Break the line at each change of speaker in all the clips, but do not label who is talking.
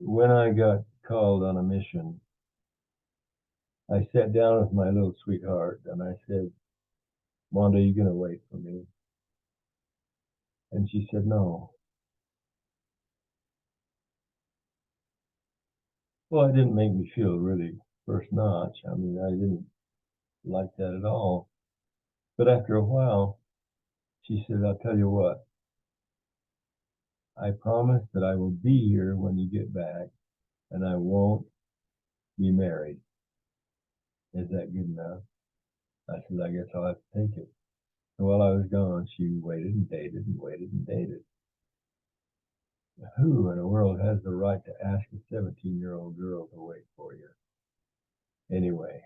when I got called on a mission, I sat down with my little sweetheart and I said, Wanda, you going to wait for me? And she said, no. Well, it didn't make me feel really first notch. I mean, I didn't like that at all. But after a while, she said, I'll tell you what, I promise that I will be here when you get back and I won't be married. Is that good enough? I said, I guess I'll have to take it. And while I was gone, she waited and dated and waited and dated. Who in the world has the right to ask a 17-year-old girl to wait for you? Anyway,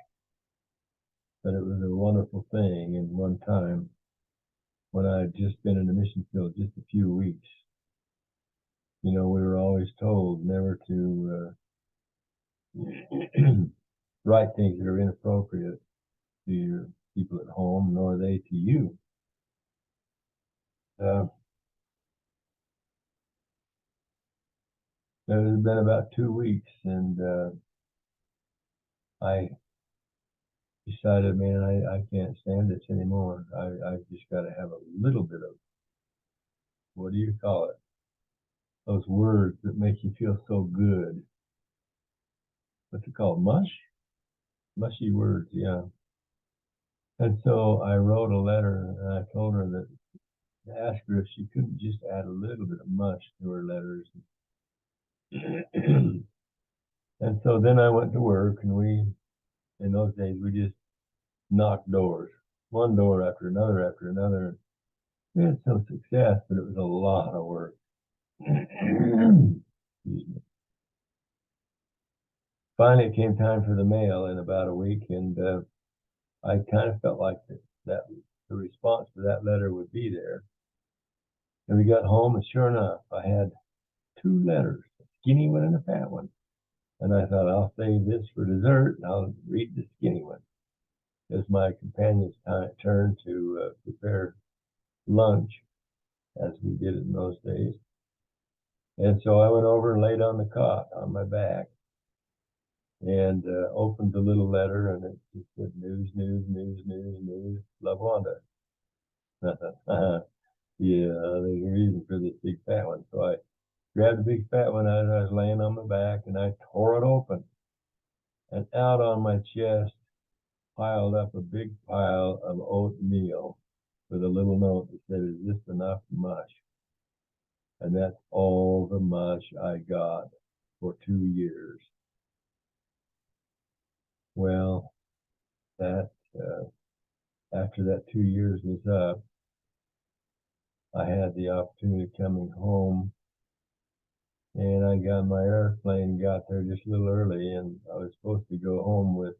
but it was a wonderful thing. And one time, when I had just been in the mission field just a few weeks, we were always told never to write things that are inappropriate to your people at home, nor they to you. It has been about 2 weeks, and I decided, man, I can't stand this anymore. I've just got to have a little bit of, what do you call it? Those words that make you feel so good. What's it called? Mush? Mushy words, yeah. And so I wrote a letter and I told her that to ask her if she couldn't just add a little bit of mush to her letters. And so then I went to work, and in those days, we just knocked doors, one door after another after another. We had some success, but it was a lot of work. Excuse me. Finally, it came time for the mail in about a week, and I kind of felt like that the response to that letter would be there. And we got home, and sure enough, I had two letters, a skinny one and a fat one. And I thought, I'll save this for dessert, and I'll read the skinny one. It was my companion's turn to prepare lunch, as we did it in those days. And so I went over and laid on the cot on my back and opened the little letter, and it just said, news, news, news, news, news, love, Wanda. I thought, yeah, there's a reason for this big fat one. So I grabbed the big fat one as I was laying on my back, and I tore it open. And out on my chest piled up a big pile of oatmeal with a little note that said, is this enough mush? And that's all the mush I got for 2 years. Well, that after that 2 years was up, I had the opportunity coming home, and I got my airplane, got there just a little early, and I was supposed to go home with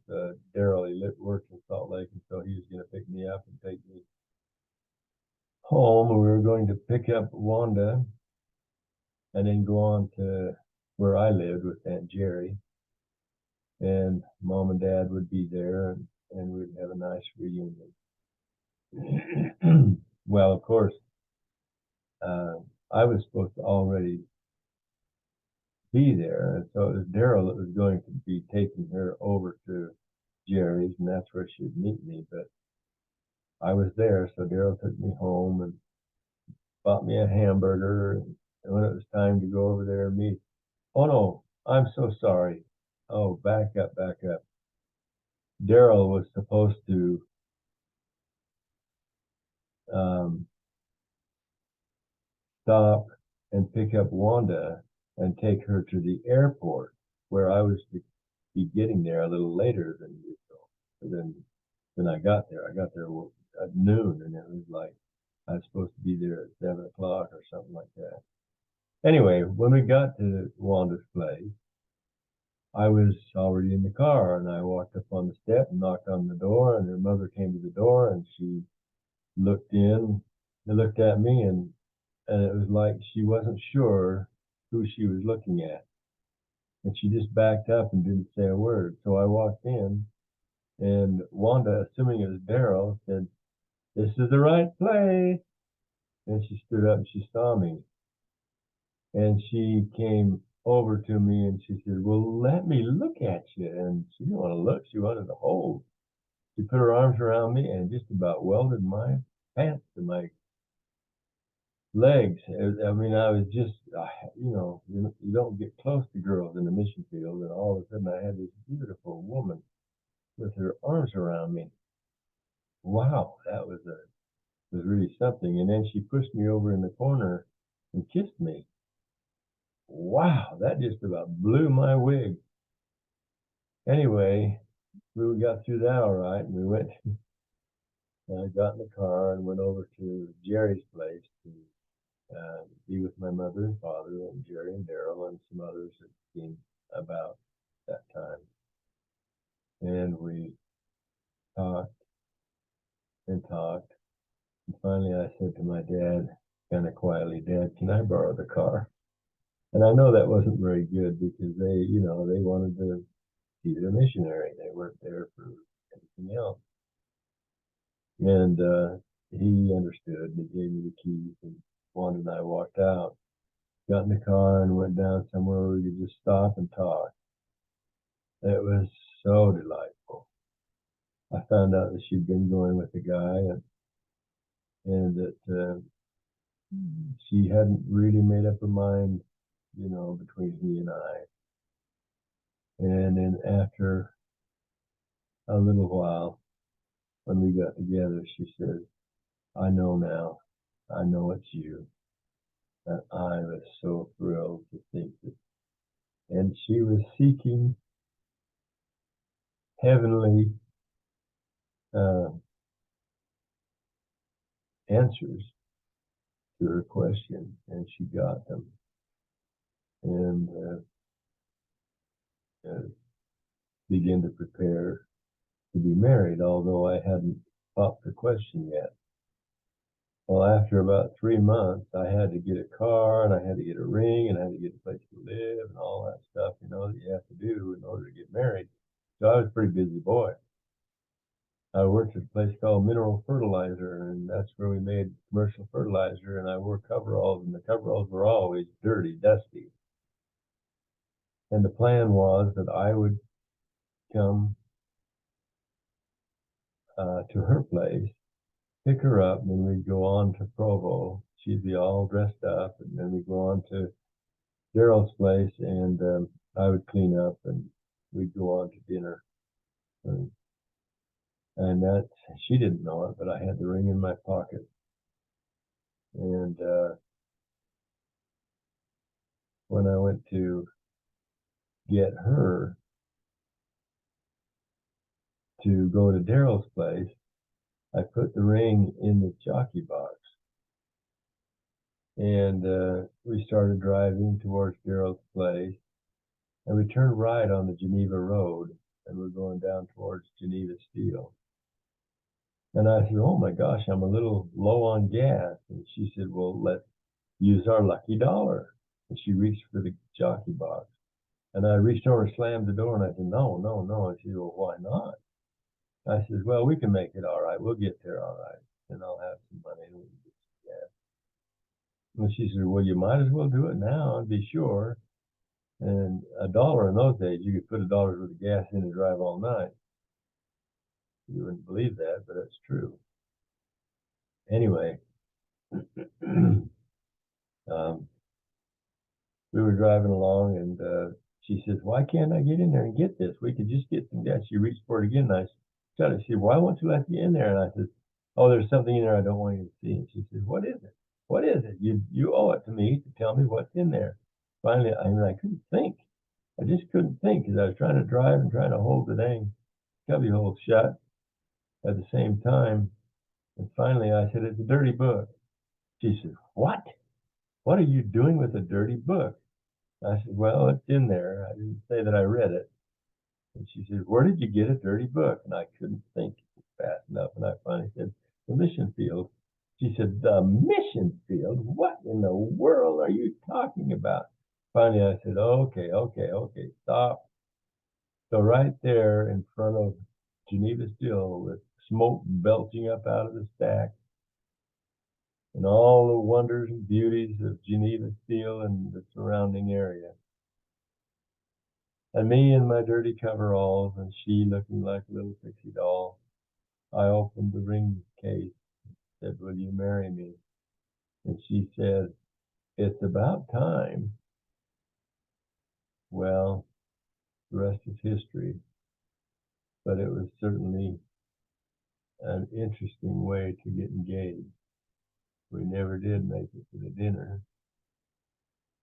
Daryl. He worked in Salt Lake, and so he was going to pick me up and take me home. We were going to pick up Wanda and then go on to where I lived with Aunt Jerry, and Mom and Dad would be there, and we'd have a nice reunion. Well, of course, I was supposed to already be there, and so it was Daryl that was going to be taking her over to Jerry's, and that's where she'd meet me. But I was there, so Daryl took me home and bought me a hamburger. And when it was time to go over there and meet, oh no, I'm so sorry. Oh, back up, back up. Daryl was supposed to stop and pick up Wanda and take her to the airport, where I was to be getting there a little later than usual. Then I got there. I got there at noon, and it was like I was supposed to be there at 7 o'clock or something like that. Anyway, when we got to Wanda's place, I was already in the car, and I walked up on the step and knocked on the door, and her mother came to the door, and she looked in and looked at me, and it was like she wasn't sure who she was looking at. And she just backed up and didn't say a word. So I walked in, and Wanda, assuming it was Daryl, said, this is the right place. And she stood up and she saw me. And she came over to me and she said, well, let me look at you. And she didn't want to look, she wanted to hold. She put her arms around me and just about welded my pants to my legs. I mean, I was just, you don't get close to girls in the mission field. And all of a sudden I had this beautiful woman with her arms around me. Wow, that was really something. And then she pushed me over in the corner and kissed me. Wow, that just about blew my wig. Anyway, we got through that all right, and we went. And I got in the car and went over to Jerry's place to be with my mother and father and Jerry and Daryl and some others that came about that time. And we talked and talked. And finally, I said to my dad, kind of quietly, Dad, can I borrow the car? And I know that wasn't very good because they wanted to be their missionary. They weren't there for anything else. And he understood. And he gave me the keys, and Wanda and I walked out, got in the car, and went down somewhere where we could just stop and talk. It was so delightful. I found out that she'd been going with a guy, and that she hadn't really made up her mind, between he and I. And then after a little while, when we got together, she said, I know now. I know it's you. And I was so thrilled to think that. And she was seeking heavenly uh, answers to her question, and she got them. And began to prepare to be married, although I hadn't popped the question yet. Well, after about 3 months, I had to get a car, and I had to get a ring, and I had to get a place to live, and all that stuff, that you have to do in order to get married. So I was a pretty busy boy. I worked at a place called Mineral Fertilizer, and that's where we made commercial fertilizer, and I wore coveralls, and the coveralls were always dirty, dusty. And the plan was that I would come to her place, pick her up, and then we'd go on to Provo. She'd be all dressed up, and then we'd go on to Daryl's place, and I would clean up, and we'd go on to dinner. And that, she didn't know it, but I had the ring in my pocket. And when I went to get her to go to Daryl's place, I put the ring in the jockey box. And we started driving towards Daryl's place, and we turned right on the Geneva Road, and we're going down towards Geneva Steel. And I said, oh my gosh, I'm a little low on gas. And she said, well, let's use our lucky dollar. And she reached for the jockey box. And I reached over, slammed the door, and I said, no, no, no. And she said, well, why not? I said, well, we can make it all right. We'll get there all right. And I'll have some money, and we can get some gas. And she said, well, you might as well do it now and be sure. And $1 in those days, you could put $1 worth of gas in and drive all night. You wouldn't believe that, but it's true. Anyway, we were driving along, and she says, why can't I get in there and get this? We could just get some gas. She reached for it again, and I said, she said, why won't you let me in there? And I said, oh, there's something in there I don't want you to see. And she said, what is it? What is it? You owe it to me to tell me what's in there. Finally, I couldn't think. I just couldn't think because I was trying to drive and trying to hold the dang cubby hole shut at the same time. And finally, I said, it's a dirty book. She said, what? What are you doing with a dirty book? I said, well, it's in there. I didn't say that I read it. And she said, where did you get a dirty book? And I couldn't think fast enough. And I finally said, the mission field. She said, the mission field? What in the world are you talking about? Finally, I said, okay, stop. So right there in front of Geneva Steel, with smoke belching up out of the stack, and all the wonders and beauties of Geneva Steel and the surrounding area, And me in my dirty coveralls, and she looking like a little pixie doll. I opened the ring case, said, "Will you marry me?" And she said, "It's about time." Well, the rest is history, but it was certainly an interesting way to get engaged. We never did make it to the dinner.